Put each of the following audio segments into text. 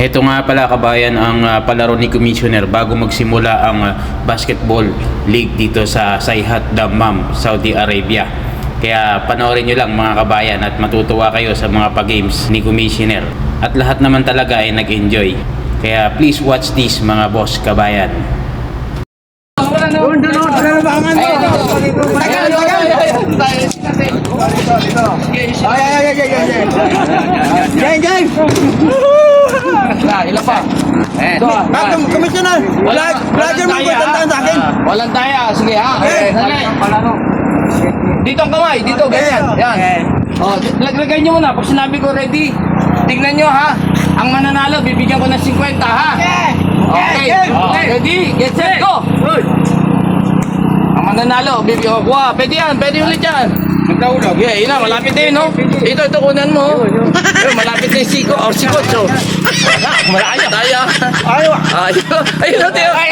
Ito nga pala kabayan ang palaro ni Commissioner bago magsimula ang basketball league dito sa Sayhat Dammam, Saudi Arabia. Kaya panoorin nyo lang mga kabayan at matutuwa kayo sa mga pa-games ni Commissioner. At lahat naman talaga ay nag-enjoy. Kaya please watch this mga boss kabayan. Ilan pa? Commissioner, vlogger mo ba tandaan sa akin? Walang taya. Sige ha. Dito ang kamay. Dito. Ganyan. Yan. Oh, lagay nyo muna. Pag sinabi ko ready, tignan nyo ha. Ang mananalo, bibigyan ko ng 50 ha. Okay. Ready? Get set. Go. Ang mananalo, bibigyan ko. Wow, pwede yan. Pwede ulit yan. Magkahulog. Yeah, yun na. Malapit din, no? Ito, kunan mo. Malapit na yung siko. O, sikot. So. Malaya. Taya. Ayun. Ayun, Teo. Okay,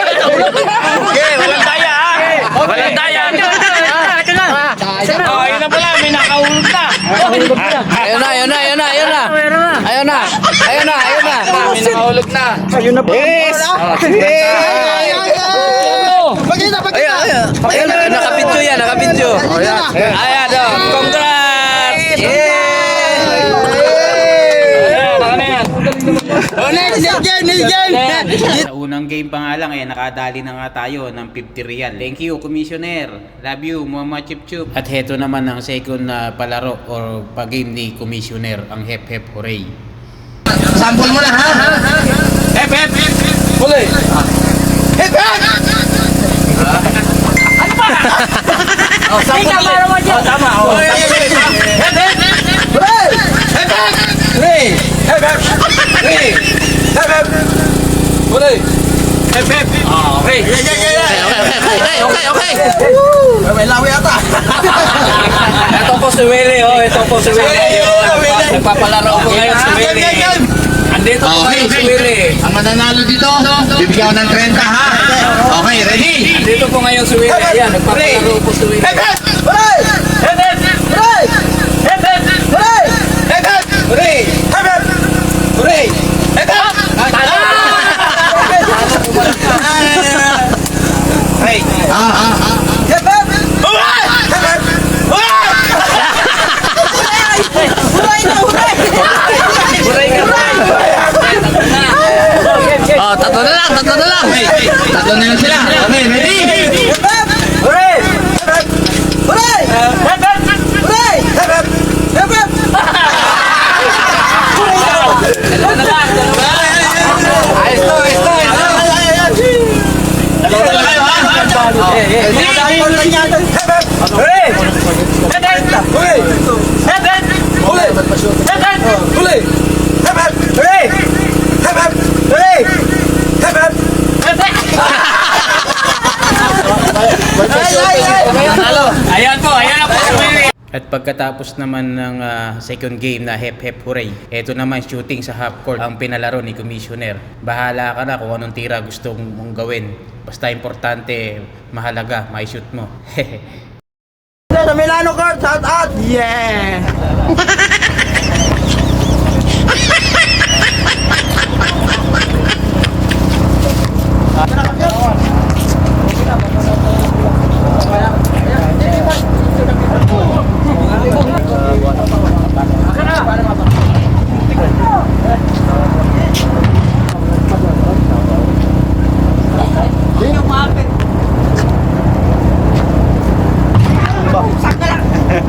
walang taya, ha? Walang taya. Oh, ayun na pala. May nakahulog na. Ayun na. May nakahulog na. Ayun na po. Yes. Pagkita. Ayun, nakapidyo yan. Ayan, congrats. Sa unang game pa nga lang nakadali na nga tayo ng 50 real. Thank you Commissioner. Love you Muhammad Chip Chup. At heto naman ang second na palaro or pa-game ni Commissioner, ang Hep Hep Hooray. Sample mo na ha. Hep. Huli. Hep. Ano ba? Oh, sample ulit. Oh, tama. Oh, Hep. Huli. Hep. Okay. Okay. May lawi ata. Ito po si Willie, Nagpapalaro ko ngayon si Willie. Andito po ngayon si Willie. Ang mananalo dito, bibigyan ko ng 30 ha. Okay, ready? Andito po ngayon si Willie. Ayan, nagpapalaro po si Willie. Oh, tatlo na lang. Tatlo na lang sila. Okay, ready? Ayan po si Willie. At pagkatapos naman ng second game na Hep Hep Hooray, eto naman shooting sa half court ang pinalaro ni Commissioner. Bahala ka na kung anong tira gusto mong gawin. Basta importante, mahalaga, may shoot mo. Sa Milano Court, shout out! Yeah!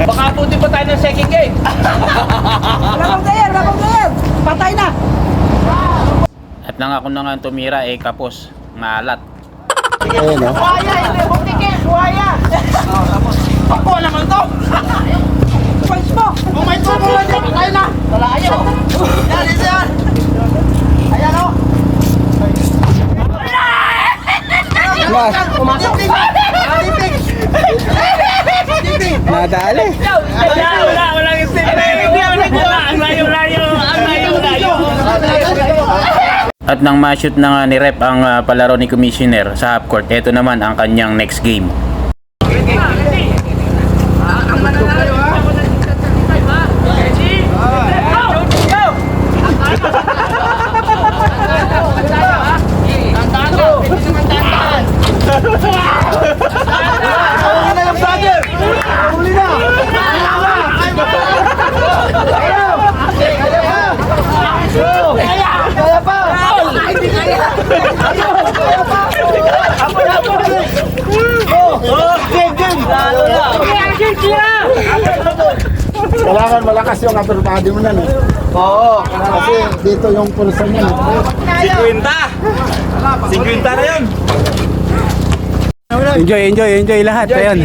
Baka puti pa tayo ng second game. Rabang player! Patay na! At nangako na nga tumira kapos, maalat. Buhaya! Hindi! Buktikin! Buhaya! Ako naman to! Pwes mo! Kung may tubo lang dyan, patay na! Talayo! Yan! Ayan o! Pumasok! Nadali! Walang step. Ang layo. At nang ma-shoot na nga ni Rep ang palaro ni Commissioner sa half court, eto naman ang kanyang next game. Ang mananalo ha. Ready? Go! Kailangan malakas yung upper body mo na, no? Oo. Kasi dito yung pulsa niya. 50 na yun. Enjoy lahat. Ayun.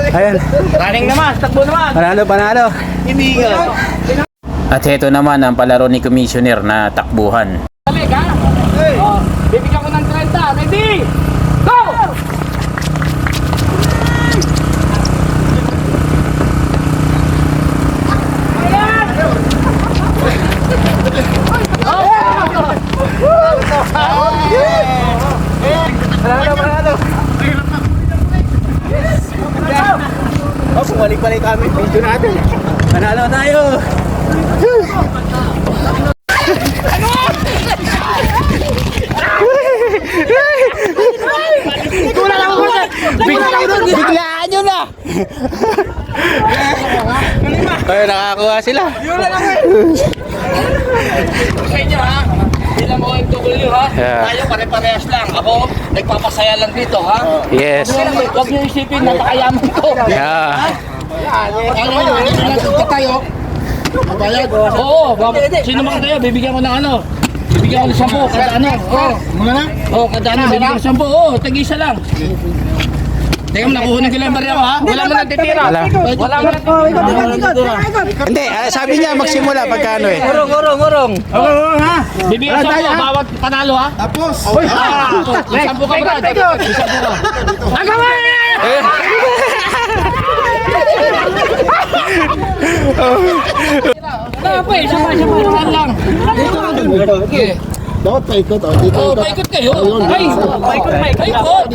Ayun. Running naman, takbo naman. Panalo. At heto naman ang palaro ni Commissioner na takbuhan. Balik ha? Oh, bibigyan ko ng 30. Ready? Go! Balik kami. Video natin. Panalo tayo. Biglaan nyo na. Ay, nakakuha sila. Sa inyo ha? Bilang OFW ha? Yeah. Tayo pare-parehas lang. Ako, nagpapasaya lang dito ha? Yes. Huwag niyo isipin, napakayaman ko. Yeah. Ano, nagpunta tayo. Oo, sino man tayo, bibigyan ko ng ano. Bibigyan ko ng 10, kada ano. Oo, kada ano, bibigyan ko 10. Oo, tag-isa lang. Teka mo, nakuhunin ko lang bariya ko ha. Wala mo nang titira. Wala mo nang titira. Hindi, sabi niya magsimula pagkano eh. Ngurong. Oo ha. Bibigyan ko 10 bawat panalo ha. Tapos. May 10 ka ba? May 10 ka. Agawin! Isa pa lang. Dapat paikot, oh. Dito, Oh, paikot kayo. Ay, paikot.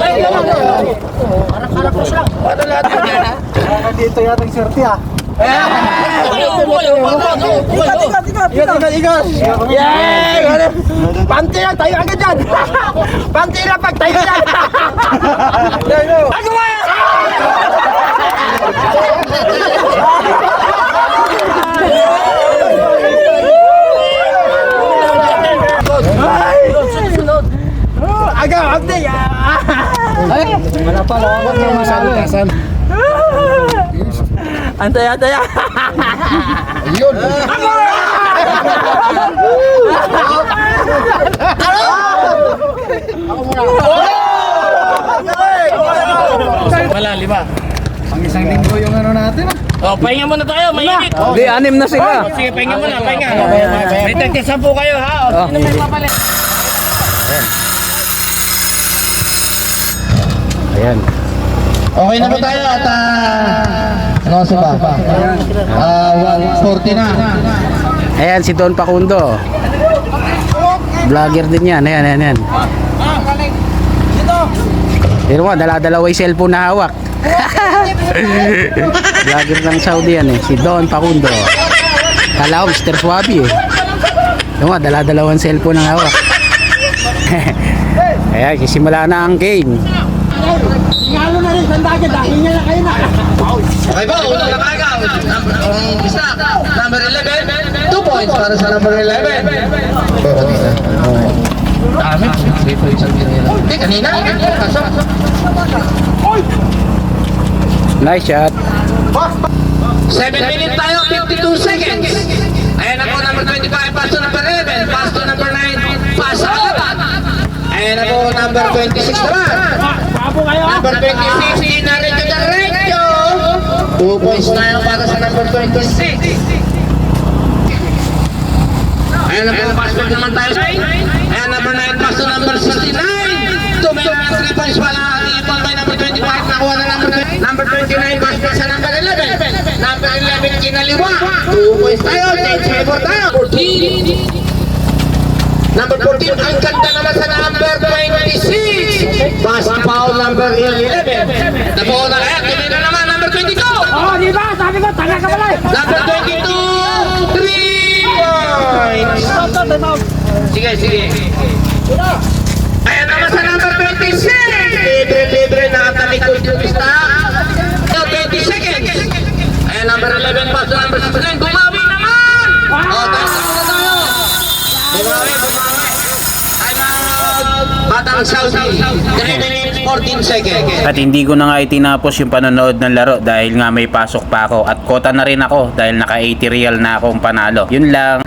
Dito yata yung swerte, ha? Ikot. Yay! Panty na, tayo agad dyan! Panty na, pag tayo dyan! Agaw, update! Wala pa, huwag na masalutasan. Antay. Ayun! Wala, 5. Ang isang linggo yung ano natin, ha? Oh, pahinga muna tayo, mainit. Hindi, 6 na sila. Sige, pahinga muna. May tagtisan po kayo ha. O, sino may papalit? Ayan. Okay na po tayo at ano sa ba? 140 na. Ayan, si Don Pacundo. Vlogger din yan. Ayan. Pero mo, dala-dalawa yung cellphone na hawak. Vlogger ng Saudi yan eh. Si Don Pacundo. Kala ko, Mr. Swabi eh. Pero mo, dala-dalawang cellphone na hawak. Ayan, sisimula na ang game. Okay ba? Unang nakagaw. Isa. Number 11. 2 points para sa number 11. Dami. Hindi, kanina. Nice shot. 7 minutes tayo, 52 seconds. Ayan ako, number 25, pass to number 11. Pass to number 9, pass sa kalaban. Ayan ako, number 26 naman. Number 26, diretso. 2 points tayo para sa number 26. Ayan ako, pass back naman tayo. Ayan, number 9, pass to number 69. 2 points pala. Ipon by number 25, nakuha na number 29, pass back sa number 11. Number 11, kinaliwa. 2 points tayo, change favor tayo. 14. Number 14, ang ganda naman sa number 26. Pass foul number 11. Nabuo na kaya, tuloy na naman, number 22. Oh, di ba? Sabi ko, taga ka pala. Number 22, 3 points. Sige. Ayan naman sa number 26. Libre, nakatalikod yung pista. 20 seconds. Ayan, number 11 pass to number 69. Gumawi naman! O, tayo na tayo. Bumawi. Time out. ng Saudi. 3 minutes 14 seconds. At hindi ko na nga itinapos yung panonood ng laro dahil nga may pasok pa ako at kota na rin ako dahil naka 80 real na akong panalo. Yun lang.